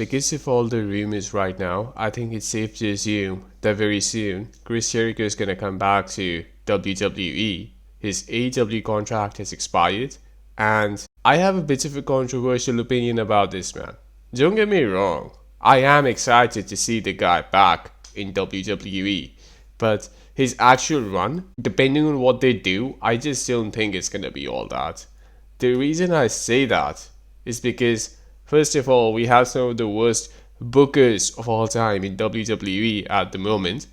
Because of all the rumors right now, I think it's safe to assume that very soon Chris Jericho is gonna come back to WWE. His AEW contract has expired, and I have a bit of a controversial opinion about this, man. Don't get me wrong, I am excited to see the guy back in WWE, but his actual run, depending on what they do, I just don't think it's gonna be all that. The reason I say that is because, first of all, we have some of the worst bookers of all time in WWE at the moment.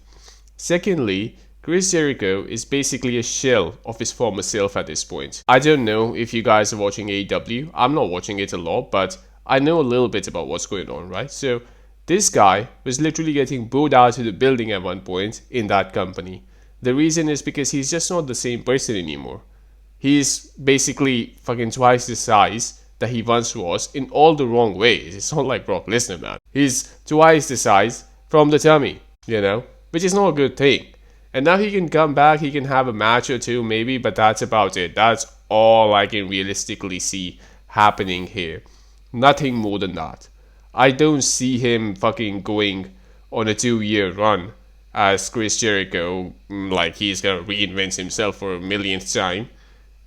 Secondly, Chris Jericho is basically a shell of his former self at this point. I don't know if you guys are watching AEW. I'm not watching it a lot, but I know a little bit about what's going on, right? So, this guy was literally getting booed out of the building at one point in that company. The reason is because he's just not the same person anymore. He's basically fucking twice the size that he once was in all the wrong ways. It's not like Brock Lesnar, man. He's twice the size from the tummy, which is not a good thing. And now he can come back, he can have a match or two maybe, but that's about it. That's all I can realistically see happening here. Nothing more than that. I don't see him fucking going on a 2-year run as Chris Jericho, like he's gonna reinvent himself for a millionth time.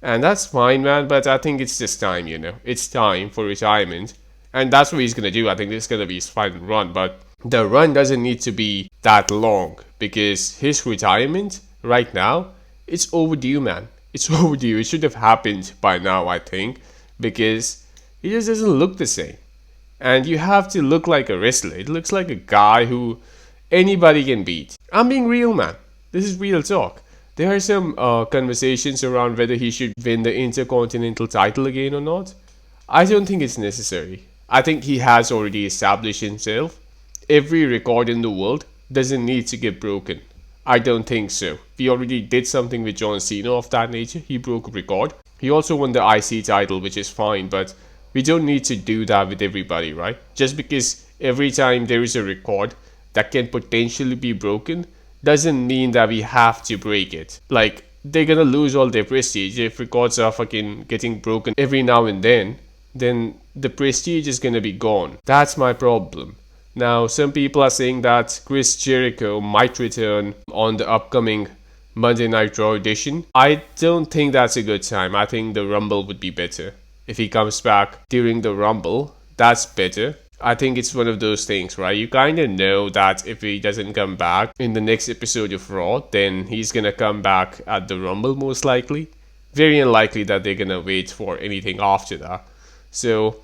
And that's fine, man, but I think it's just time, It's time for retirement. And that's what he's going to do. I think this is going to be his final run. But the run doesn't need to be that long, because his retirement right now, it's overdue, man. It's overdue. It should have happened by now, I think, because he just doesn't look the same. And you have to look like a wrestler. It looks like a guy who anybody can beat. I'm being real, man. This is real talk. There are some conversations around whether he should win the Intercontinental title again or not. I don't think it's necessary. I think he has already established himself. Every record in the world doesn't need to get broken. I don't think so. We already did something with John Cena of that nature. He broke a record. He also won the IC title, which is fine, but we don't need to do that with everybody, right? Just because every time there is a record that can potentially be broken doesn't mean that we have to break it. Like, they're gonna lose all their prestige if records are fucking getting broken every now and then the prestige is gonna be gone. That's my problem. Now, some people are saying that Chris Jericho might return on the upcoming Monday Night Raw edition. I don't think that's a good time. I think the Rumble would be better. If he comes back during the Rumble, that's better. I think it's one of those things, right? You kind of know that if he doesn't come back in the next episode of Raw, then he's going to come back at the Rumble most likely. Very unlikely that they're going to wait for anything after that. So,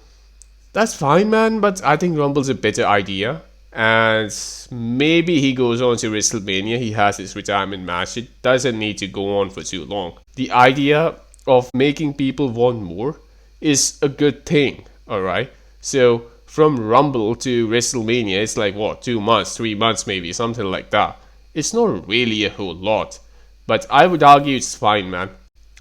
that's fine, man, but I think Rumble's a better idea. And maybe he goes on to WrestleMania, he has his retirement match. It doesn't need to go on for too long. The idea of making people want more is a good thing, alright? So, from Rumble to WrestleMania, it's like, 2 months, 3 months maybe, something like that. It's not really a whole lot. But I would argue it's fine, man.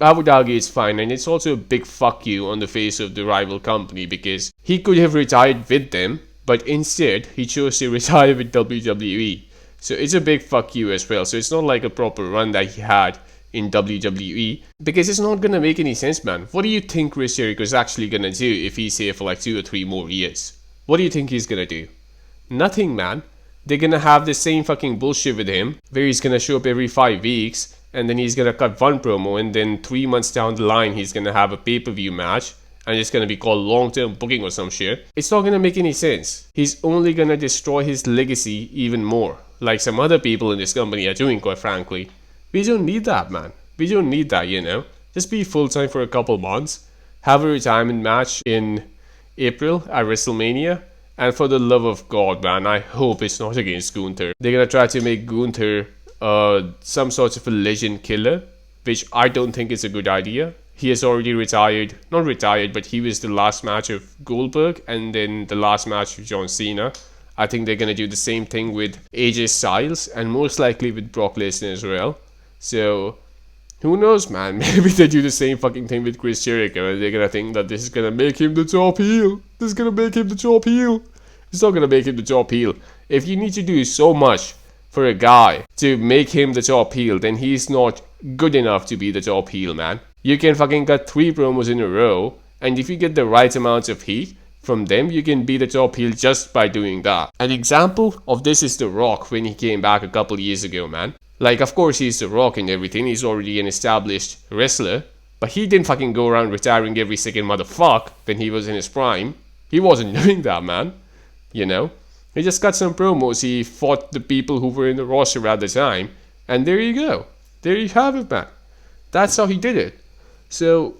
I would argue it's fine, and it's also a big fuck you on the face of the rival company, because he could have retired with them, but instead, he chose to retire with WWE. So it's a big fuck you as well. So it's not like a proper run that he had in WWE, because it's not gonna make any sense, man. What do you think Chris Jericho is actually gonna do if he's here for like 2 or 3 more years? What do you think he's gonna do? Nothing, man. They're gonna have the same fucking bullshit with him, where he's gonna show up every 5 weeks, and then he's gonna cut one promo, and then 3 months down the line, he's gonna have a pay-per-view match, and it's gonna be called long-term booking or some shit. It's not gonna make any sense. He's only gonna destroy his legacy even more, like some other people in this company are doing, quite frankly. We don't need that, man. We don't need that, Just be full-time for a couple months, have a retirement match in April at WrestleMania, and for the love of God, man, I hope it's not against Gunther. They're gonna try to make Gunther some sort of a legend killer, which I don't think is a good idea. He has already retired, not retired, but he was the last match of Goldberg and then the last match of John Cena. I think they're gonna do the same thing with AJ Styles and most likely with Brock Lesnar as well. So, who knows, man? Maybe they do the same fucking thing with Chris Jericho and they're gonna think that this is gonna make him the top heel. This is gonna make him the top heel. It's not gonna make him the top heel. If you need to do so much for a guy to make him the top heel, then he's not good enough to be the top heel, man. You can fucking cut 3 promos in a row, and if you get the right amount of heat, from them, you can be the top heel just by doing that. An example of this is The Rock when he came back a couple years ago, man. Like, of course, he's The Rock and everything. He's already an established wrestler. But he didn't fucking go around retiring every second motherfucker when he was in his prime. He wasn't doing that, man. You know? He just cut some promos. He fought the people who were in the roster at the time. And there you go. There you have it, man. That's how he did it. So,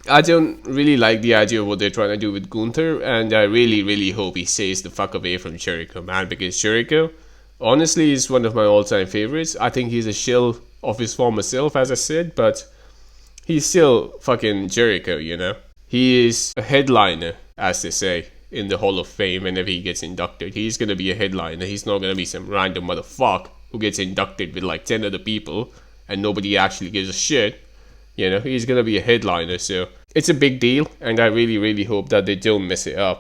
I don't really like the idea of what they're trying to do with Gunther, and I really, really hope he stays the fuck away from Jericho, man, because Jericho, honestly, is one of my all-time favorites. I think he's a shill of his former self, as I said, but he's still fucking Jericho, you know? He is a headliner, as they say, in the Hall of Fame whenever he gets inducted. He's gonna be a headliner. He's not gonna be some random motherfucker who gets inducted with like 10 other people and nobody actually gives a shit. You know, he's gonna be a headliner, so it's a big deal, and I really, really hope that they don't mess it up.